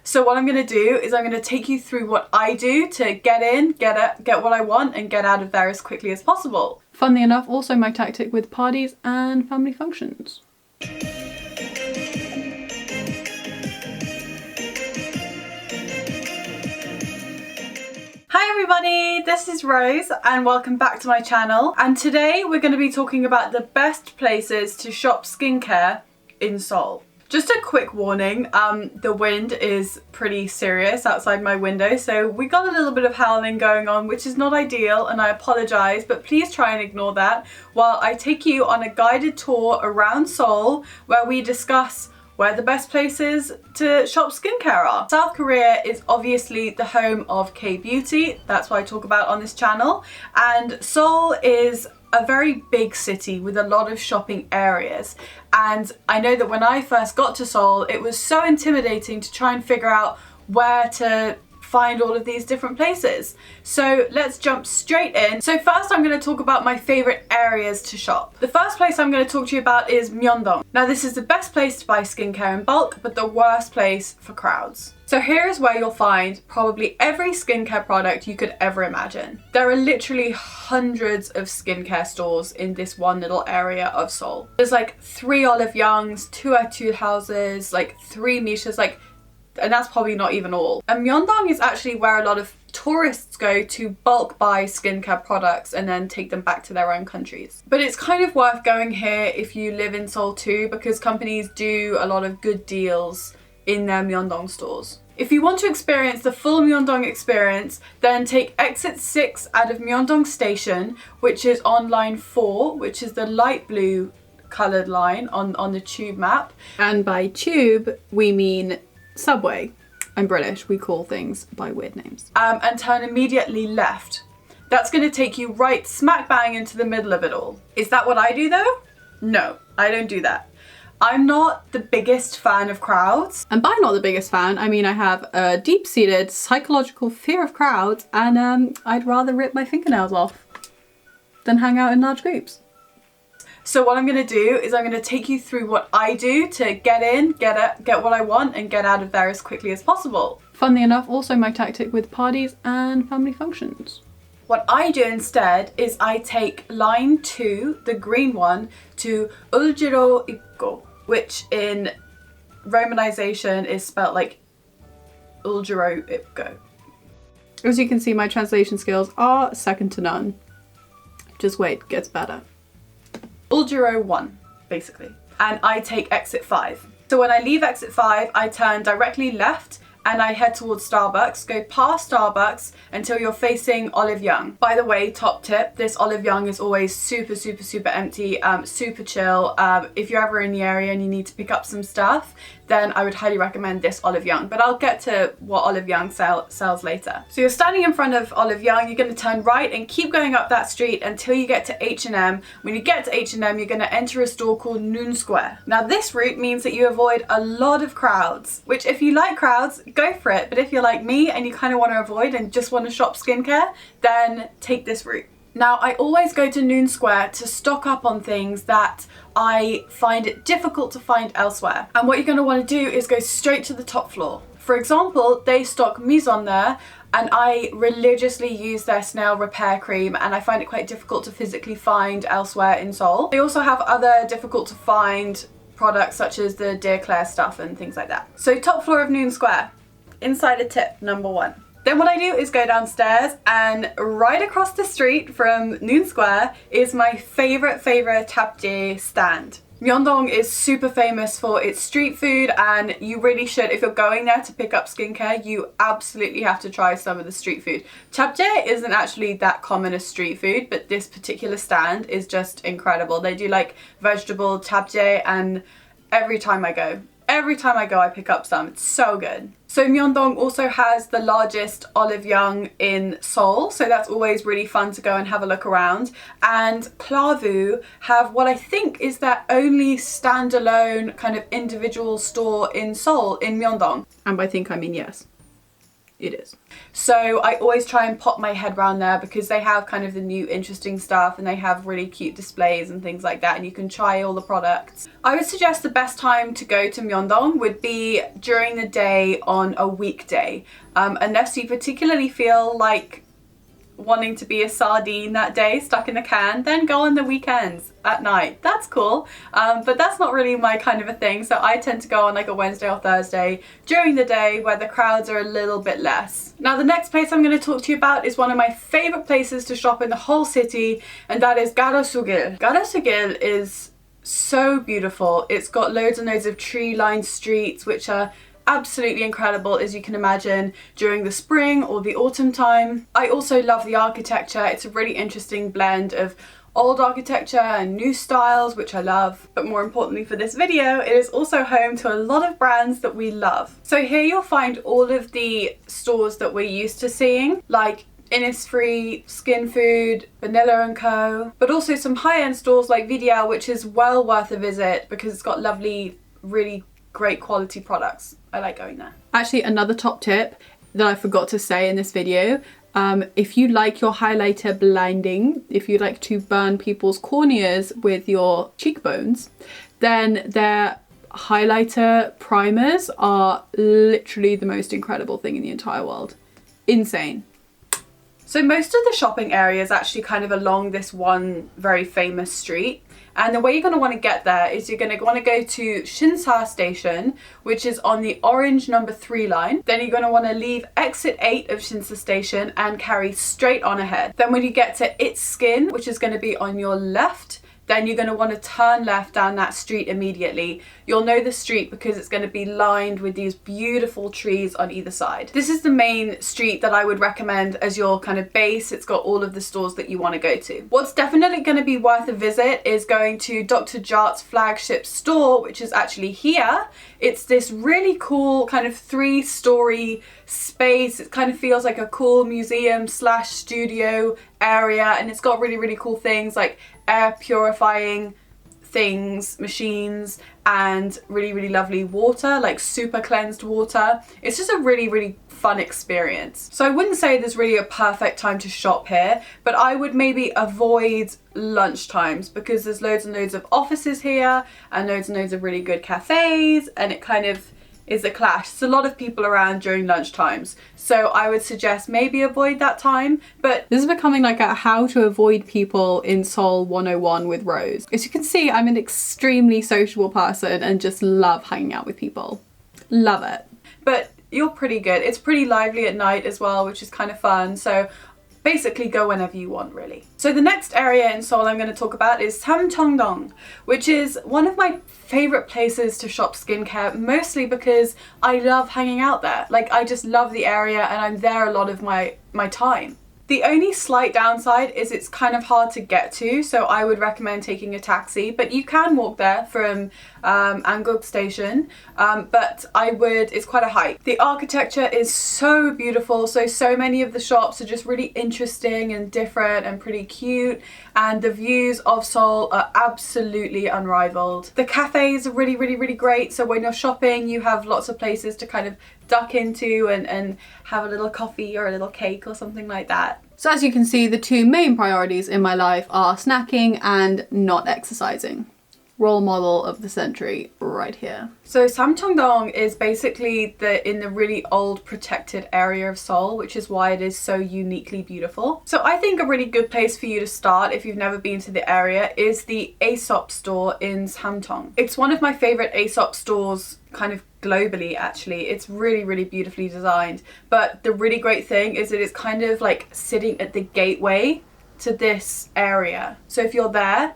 So what I'm going to do is I'm going to take you through what I do to get in, get what I want and get out of there as quickly as possible. Funnily enough, also my tactic with parties and family functions. Hi everybody, this is Rose and welcome back to my channel, and today we're going to be talking about the best places to shop skincare in Seoul. Just a quick warning, the wind is pretty serious outside my window, so we got a little bit of howling going on, which is not ideal, and I apologise, but please try and ignore that while I take you on a guided tour around Seoul where we discuss where the best places to shop skincare are. South Korea is obviously the home of K-beauty, that's what I talk about on this channel, and Seoul is a very big city with a lot of shopping areas, and I know that when I first got to Seoul it was so intimidating to try and figure out where to find all of these different places. So let's jump straight in. So first I'm going to talk about my favourite areas to shop. The first place I'm going to talk to you about is Myeong-dong. Now this is the best place to buy skincare in bulk, but the worst place for crowds. So here is where you'll find probably every skincare product you could ever imagine. There are literally hundreds of skincare stores in this one little area of Seoul. There's like 3 Olive Youngs, 2 Etude houses, like 3 Mishas, and that's probably not even all. And Myeongdong is actually where a lot of tourists go to bulk buy skincare products and then take them back to their own countries. But it's kind of worth going here if you live in Seoul too, because companies do a lot of good deals in their Myeongdong stores. If you want to experience the full Myeongdong experience, then take exit 6 out of Myeongdong Station, which is on line 4, which is the light blue coloured line on the tube map. And by tube, we mean subway. I'm British, we call things by weird names. And turn immediately left. That's going to take you right smack bang into the middle of it all. Is that what I do though? No, I don't do that. I'm not the biggest fan of crowds. And by not the biggest fan, I mean I have a deep-seated psychological fear of crowds, and I'd rather rip my fingernails off than hang out in large groups. So what I'm going to do is I'm going to take you through what I do to get in, get what I want and get out of there as quickly as possible. Funnily enough, also my tactic with parties and family functions. What I do instead is I take line 2, the green one, to Euljiro, which in Romanization is spelled like Euljiro. As you can see, my translation skills are second to none. Just wait, gets better. Euljiro 1, basically. And I take exit 5. So when I leave exit 5, I turn directly left and I head towards Starbucks, go past Starbucks until you're facing Olive Young. By the way, top tip, this Olive Young is always super empty, super chill. If you're ever in the area and you need to pick up some stuff, then I would highly recommend this Olive Young, but I'll get to what Olive Young sells later. So you're standing in front of Olive Young, you're going to turn right and keep going up that street until you get to H&M. When you get to H&M, you're going to enter a store called 눈스퀘어. Now this route means that you avoid a lot of crowds, which if you like crowds, go for it. But if you're like me and you kind of want to avoid and just want to shop skincare, then take this route. Now, I always go to 눈스퀘어 to stock up on things that I find it difficult to find elsewhere. And what you're going to want to do is go straight to the top floor. For example, they stock Mizon there, and I religiously use their snail repair cream, and I find it quite difficult to physically find elsewhere in Seoul. They also have other difficult to find products such as the Dear Claire stuff and things like that. So top floor of 눈스퀘어, insider tip number 1. Then what I do is go downstairs, and right across the street from 눈스퀘어 is my favorite japchae stand. Myeongdong is super famous for its street food, and you really should, if you're going there to pick up skincare, you absolutely have to try some of the street food. Japchae isn't actually that common as street food, but this particular stand is just incredible. They do like vegetable japchae, and every time I go I pick up some. It's so good. So Myeongdong also has the largest Olive Young in Seoul, so that's always really fun to go and have a look around. And Klavu have what I think is their only standalone kind of individual store in Seoul, in Myeongdong. And by think I mean yes. It is. So I always try and pop my head around there because they have kind of the new interesting stuff and they have really cute displays and things like that, and you can try all the products. I would suggest the best time to go to Myeongdong would be during the day on a weekday, unless you particularly feel like wanting to be a sardine that day stuck in a can, then go on the weekends at night. That's cool, but that's not really my kind of a thing, so I tend to go on like a Wednesday or Thursday during the day where the crowds are a little bit less. Now the next place I'm going to talk to you about is one of my favorite places to shop in the whole city, and that is Gangnam-gu. Gangnam-gu is so beautiful. It's got loads and loads of tree-lined streets which are absolutely incredible, as you can imagine, during the spring or the autumn time. I also love the architecture. It's a really interesting blend of old architecture and new styles, which I love. But more importantly for this video, it is also home to a lot of brands that we love. So here you'll find all of the stores that we're used to seeing, like Innisfree, Skin Food, Vanilla & Co. But also some high-end stores like Vidal, which is well worth a visit because it's got lovely, really great quality products. I like going there. Actually, another top tip that I forgot to say in this video, if you like your highlighter blinding, if you like to burn people's corneas with your cheekbones, then their highlighter primers are literally the most incredible thing in the entire world. Insane. So most of the shopping area is actually kind of along this one very famous street. And the way you're going to want to get there is you're going to want to go to Sinsa Station, which is on the orange number 3 line. Then you're going to want to leave exit 8 of Sinsa Station and carry straight on ahead. Then when you get to It's Skin, which is going to be on your left, then you're going to want to turn left down that street immediately. You'll know the street because it's going to be lined with these beautiful trees on either side. This is the main street that I would recommend as your kind of base. It's got all of the stores that you want to go to. What's definitely going to be worth a visit is going to Dr. JART's flagship store, which is actually here. It's this really cool kind of 3-story space. It kind of feels like a cool museum / studio area, and it's got really, really cool things like air purifying things, machines, and really, really lovely water, like super cleansed water. It's just a really, really fun experience. So I wouldn't say there's really a perfect time to shop here, but I would maybe avoid lunch times because there's loads and loads of offices here and loads of really good cafes, and it kind of is a clash. There's a lot of people around during lunch times, so I would suggest maybe avoid that time. But this is becoming like a how to avoid people in Seoul 101 with Rose. As you can see, I'm an extremely sociable person and just love hanging out with people. Love it. But you're pretty good. It's pretty lively at night as well, which is kind of fun. So basically go whenever you want, really. So the next area in Seoul I'm going to talk about is Samcheong-ro, which is one of my favorite places to shop skincare, mostly because I love hanging out there. Like, I just love the area and I'm there a lot of my time. The only slight downside is it's kind of hard to get to, so I would recommend taking a taxi, but you can walk there from Myeong-dong station, but it's quite a hike. The architecture is so beautiful, so many of the shops are just really interesting and different and pretty cute, and the views of Seoul are absolutely unrivaled. The cafes are really, really, really great, so when you're shopping you have lots of places to kind of duck into and have a little coffee or a little cake or something like that. So as you can see, the two main priorities in my life are snacking and not exercising. Role model of the century right here. So Samcheong-dong is basically in the really old protected area of Seoul, which is why it is so uniquely beautiful. So I think a really good place for you to start if you've never been to the area is the Aesop store in Samcheong. It's one of my favorite Aesop stores kind of globally, actually. It's really, really beautifully designed. But the really great thing is that it's kind of like sitting at the gateway to this area. So if you're there,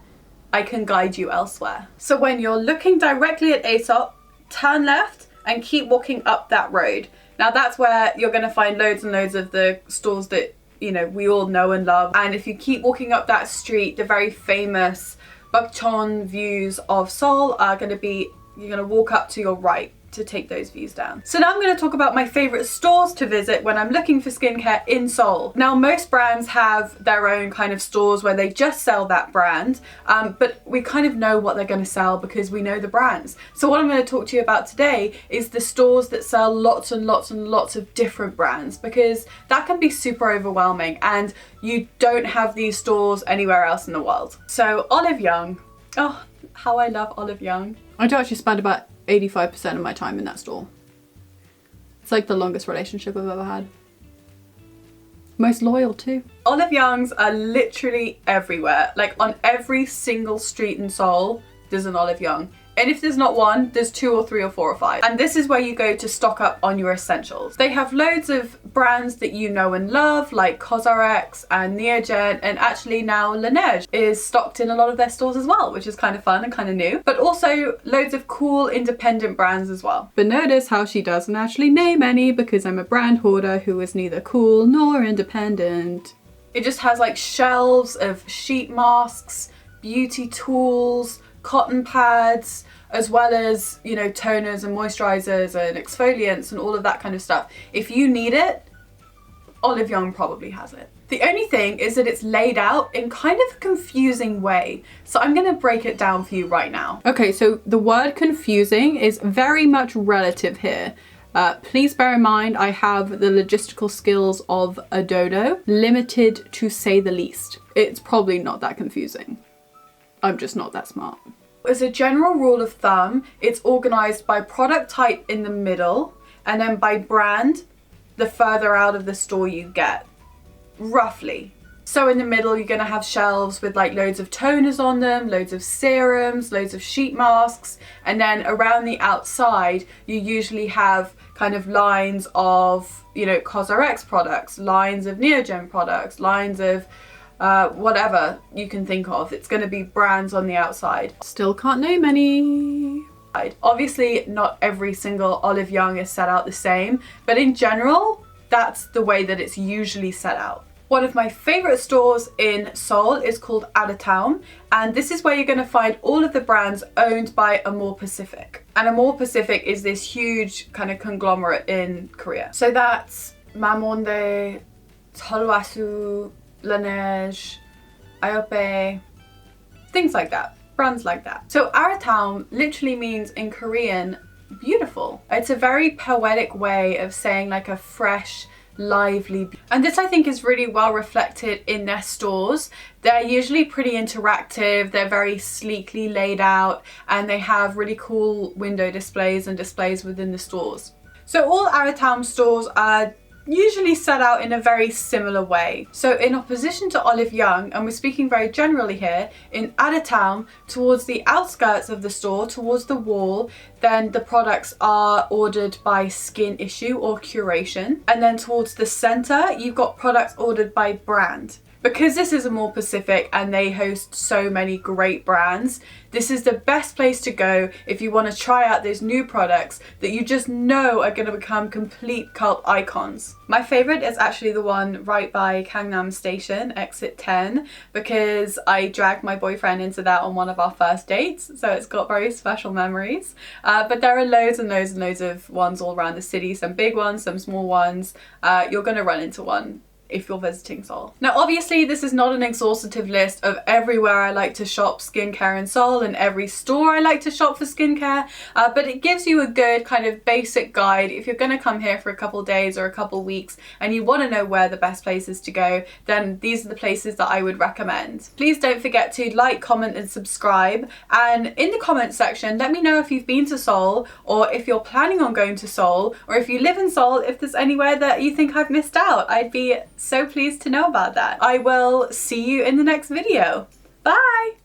I can guide you elsewhere. So when you're looking directly at Aesop, turn left and keep walking up that road. Now that's where you're going to find loads and loads of the stores that, you know, we all know and love. And if you keep walking up that street, the very famous Bukchon views of Seoul are going to be, you're going to walk up to your right. to take those views down. So now I'm going to talk about my favorite stores to visit when I'm looking for skincare in Seoul. Now most brands have their own kind of stores where they just sell that brand, but we kind of know what they're going to sell because we know the brands. So what I'm going to talk to you about today is the stores that sell lots and lots and lots of different brands, because that can be super overwhelming and you don't have these stores anywhere else in the world. So Olive Young, oh, how I love Olive Young. I do actually spend about 85% of my time in that store. It's like the longest relationship I've ever had. Most loyal too. Olive Youngs are literally everywhere. Like on every single street in Seoul, there's an Olive Young. And if there's not one, there's 2 or 3 or 4 or 5. And this is where you go to stock up on your essentials. They have loads of brands that you know and love, like COSRX and Neogen, and actually now Laneige is stocked in a lot of their stores as well, which is kind of fun and kind of new. But also loads of cool independent brands as well. But notice how she doesn't actually name any because I'm a brand hoarder who is neither cool nor independent. It just has like shelves of sheet masks, beauty tools, cotton pads, as well as, you know, toners and moisturizers and exfoliants and all of that kind of stuff. If you need it, Olive Young probably has it. The only thing is that it's laid out in kind of a confusing way. So I'm going to break it down for you right now. Okay, so the word confusing is very much relative here. Please bear in mind I have the logistical skills of a dodo, limited to say the least. It's probably not that confusing. I'm just not that smart. As a general rule of thumb, it's organized by product type in the middle and then by brand the further out of the store you get, roughly. So in the middle, you're gonna have shelves with like loads of toners on them, loads of serums, loads of sheet masks, and then around the outside, you usually have kind of lines of, you know, COSRX products, lines of Neogen products, lines of whatever you can think of. It's going to be brands on the outside. Still can't name any. Obviously, not every single Olive Young is set out the same, but in general, that's the way that it's usually set out. One of my favorite stores in Seoul is called Adatown, and this is where you're going to find all of the brands owned by Amore Pacific. And Amore Pacific is this huge kind of conglomerate in Korea. So that's Mamonde, Tolwasu, Laneige, Aesop, things like that, brands like that. So Adatown literally means in Korean, beautiful. It's a very poetic way of saying like a fresh, lively, and this I think is really well reflected in their stores. They're usually pretty interactive, they're very sleekly laid out, and they have really cool window displays and displays within the stores. So all Adatown stores are usually set out in a very similar way. So in opposition to Olive Young, and we're speaking very generally here, in Adatown, towards the outskirts of the store, towards the wall, then the products are ordered by skin issue or curation. And then towards the center, you've got products ordered by brand. Because this is Amore Pacific and they host so many great brands, this is the best place to go if you want to try out those new products that you just know are going to become complete cult icons. My favorite is actually the one right by Gangnam Station, exit 10, because I dragged my boyfriend into that on one of our first dates, so it's got very special memories. But there are loads and loads and loads of ones all around the city, some big ones, some small ones. You're going to run into one if you're visiting Seoul. Now obviously this is not an exhaustive list of everywhere I like to shop skincare in Seoul and every store I like to shop for skincare, but it gives you a good kind of basic guide. If you're going to come here for a couple days or a couple weeks and you want to know where the best places to go, then these are the places that I would recommend. Please don't forget to like, comment and subscribe, and in the comment section let me know if you've been to Seoul, or if you're planning on going to Seoul, or if you live in Seoul, if there's anywhere that you think I've missed out. I'd be so pleased to know about that. I will see you in the next video. Bye!